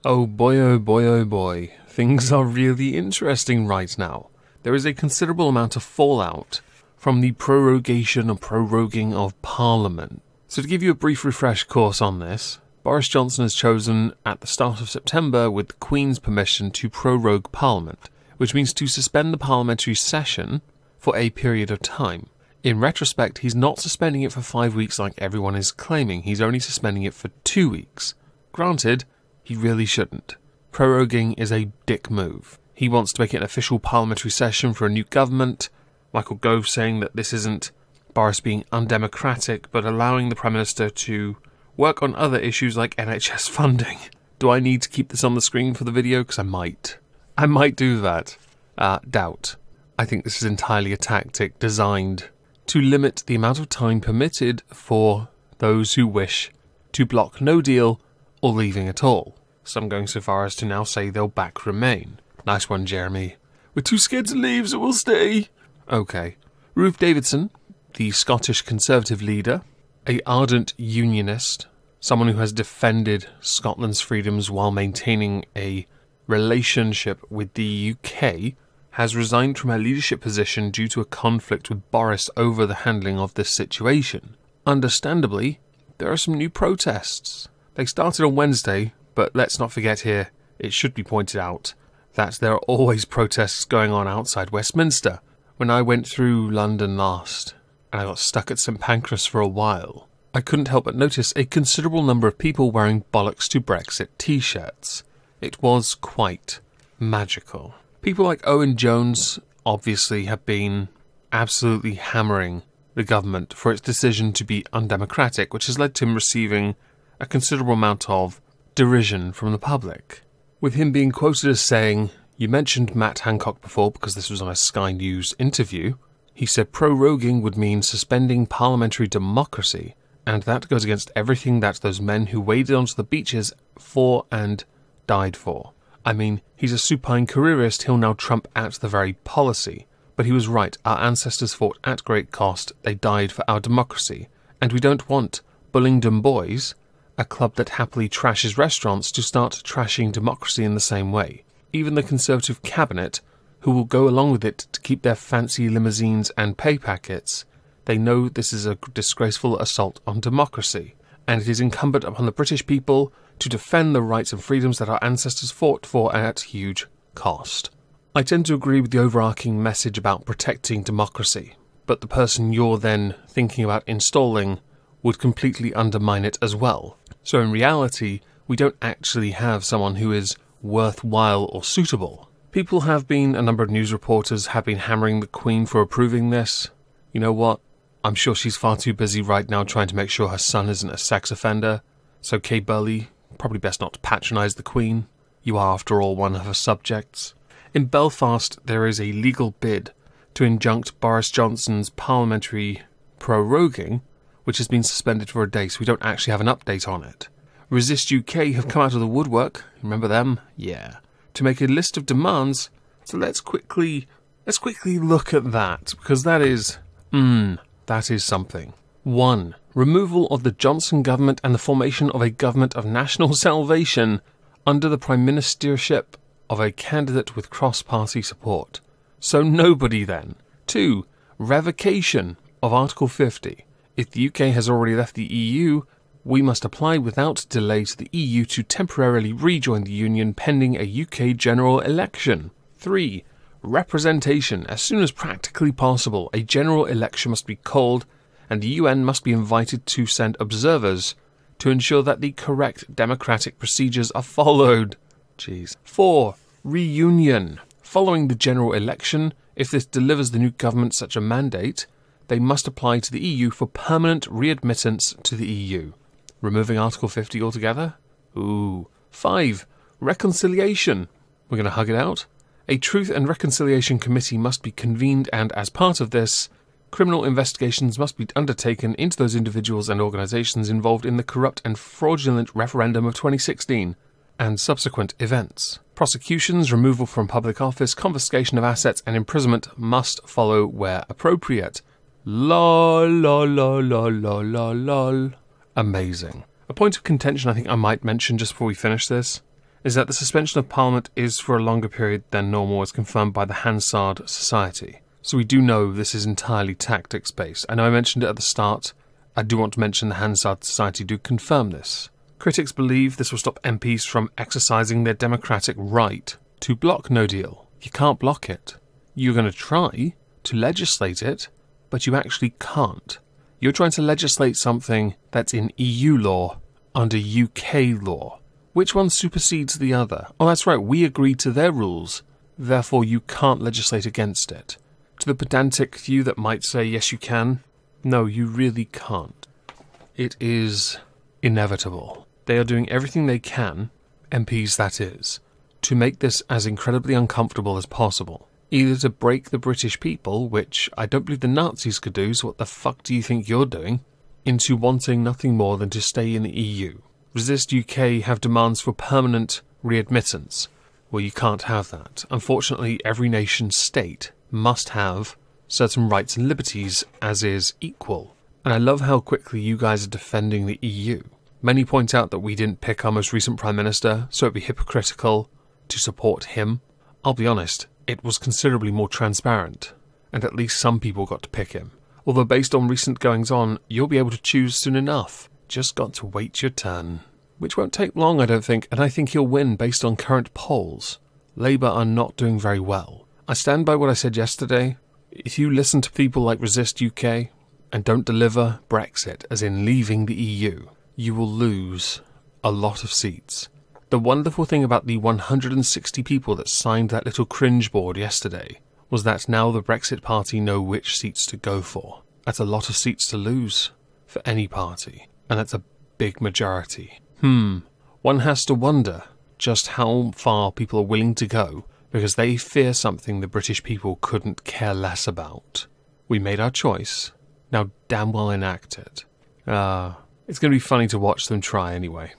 Oh boy, oh boy, oh boy. Things are really interesting right now. There is a considerable amount of fallout from the prorogation or proroguing of Parliament. So to give you a brief refresh course on this, Boris Johnson has chosen at the start of September, with the Queen's permission, to prorogue Parliament, which means to suspend the parliamentary session for a period of time. In retrospect, he's not suspending it for 5 weeks like everyone is claiming. He's only suspending it for 2 weeks. Granted, he really shouldn't. Proroguing is a dick move. He wants to make it an official parliamentary session for a new government. Michael Gove saying that this isn't Boris being undemocratic, but allowing the Prime Minister to work on other issues like NHS funding. Do I need to keep this on the screen for the video? Because I might. I might do that. Doubt. I think this is entirely a tactic designed to limit the amount of time permitted for those who wish to block no deal or leaving at all. Some going so far as to now say they'll back Remain. Nice one, Jeremy. We're too scared to leave, so we'll stay. Okay. Ruth Davidson, the Scottish Conservative leader, an ardent unionist, someone who has defended Scotland's freedoms while maintaining a relationship with the UK, has resigned from her leadership position due to a conflict with Boris over the handling of this situation. Understandably, there are some new protests. They started on Wednesday, but let's not forget here, it should be pointed out, that there are always protests going on outside Westminster. When I went through London last, and I got stuck at St Pancras for a while, I couldn't help but notice a considerable number of people wearing bollocks to Brexit t-shirts. It was quite magical. People like Owen Jones obviously have been absolutely hammering the government for its decision to be undemocratic, which has led to him receiving a considerable amount of derision from the public. With him being quoted as saying, "You mentioned Matt Hancock before," because this was on a Sky News interview. He said proroguing would mean suspending parliamentary democracy, and that goes against everything that those men who waded onto the beaches for and died for. I mean, he's a supine careerist, he'll now trump at the very policy. But he was right, our ancestors fought at great cost, they died for our democracy. And we don't want Bullingdon Boys, a club that happily trashes restaurants, to start trashing democracy in the same way. Even the Conservative cabinet, who will go along with it to keep their fancy limousines and pay packets, they know this is a disgraceful assault on democracy, and it is incumbent upon the British people to defend the rights and freedoms that our ancestors fought for at huge cost. I tend to agree with the overarching message about protecting democracy, but the person you're then thinking about installing would completely undermine it as well. So in reality, we don't actually have someone who is worthwhile or suitable. People have been, a number of news reporters have been hammering the Queen for approving this. You know what? I'm sure she's far too busy right now trying to make sure her son isn't a sex offender. So Kay Burley, probably best not to patronise the Queen. You are, after all, one of her subjects. In Belfast, there is a legal bid to injunct Boris Johnson's parliamentary proroguing, which has been suspended for a day, so we don't actually have an update on it. ResistUK have come out of the woodwork, remember them? Yeah. To make a list of demands, so let's quickly look at that, because that is something. 1. Removal of the Johnson government and the formation of a government of national salvation under the prime ministership of a candidate with cross-party support. So nobody then. 2. Revocation of Article 50. If the UK has already left the EU, we must apply without delay to the EU to temporarily rejoin the Union pending a UK general election. 3. Representation. As soon as practically possible, a general election must be called and the UN must be invited to send observers to ensure that the correct democratic procedures are followed. 4. Reunion. Following the general election, if this delivers the new government such a mandate, they must apply to the EU for permanent readmittance to the EU. Removing Article 50 altogether? Ooh. 5. Reconciliation. We're going to hug it out. A Truth and Reconciliation Committee must be convened, and as part of this, criminal investigations must be undertaken into those individuals and organisations involved in the corrupt and fraudulent referendum of 2016 and subsequent events. Prosecutions, removal from public office, confiscation of assets and imprisonment must follow where appropriate. Lol, lol, lol, lol, lol, lol, lol. Amazing. A point of contention I think I might mention just before we finish this is that the suspension of Parliament is for a longer period than normal as confirmed by the Hansard Society. So we do know this is entirely tactics-based. I know I mentioned it at the start. I do want to mention the Hansard Society do confirm this. Critics believe this will stop MPs from exercising their democratic right to block no deal. You can't block it. You're going to try to legislate it, but you actually can't. You're trying to legislate something that's in EU law under UK law. Which one supersedes the other? Oh, that's right, we agreed to their rules, therefore you can't legislate against it. To the pedantic few that might say, yes, you can, no, you really can't. It is inevitable. They are doing everything they can, MPs that is, to make this as incredibly uncomfortable as possible. Either to break the British people, which I don't believe the Nazis could do, so what the fuck do you think you're doing, into wanting nothing more than to stay in the EU. ResistUK have demands for permanent readmittance. Well, you can't have that. Unfortunately, every nation state must have certain rights and liberties as is equal. And I love how quickly you guys are defending the EU. Many point out that we didn't pick our most recent Prime Minister, so it'd be hypocritical to support him. I'll be honest, it was considerably more transparent, and at least some people got to pick him. Although based on recent goings-on, you'll be able to choose soon enough. Just got to wait your turn. Which won't take long, I don't think, and I think he'll win based on current polls. Labour are not doing very well. I stand by what I said yesterday. If you listen to people like ResistUK and don't deliver Brexit, as in leaving the EU, you will lose a lot of seats. The wonderful thing about the 160 people that signed that little cringe board yesterday was that now the Brexit party know which seats to go for. That's a lot of seats to lose for any party, and that's a big majority. One has to wonder just how far people are willing to go because they fear something the British people couldn't care less about. We made our choice. Now damn well enact it. It's going to be funny to watch them try anyway.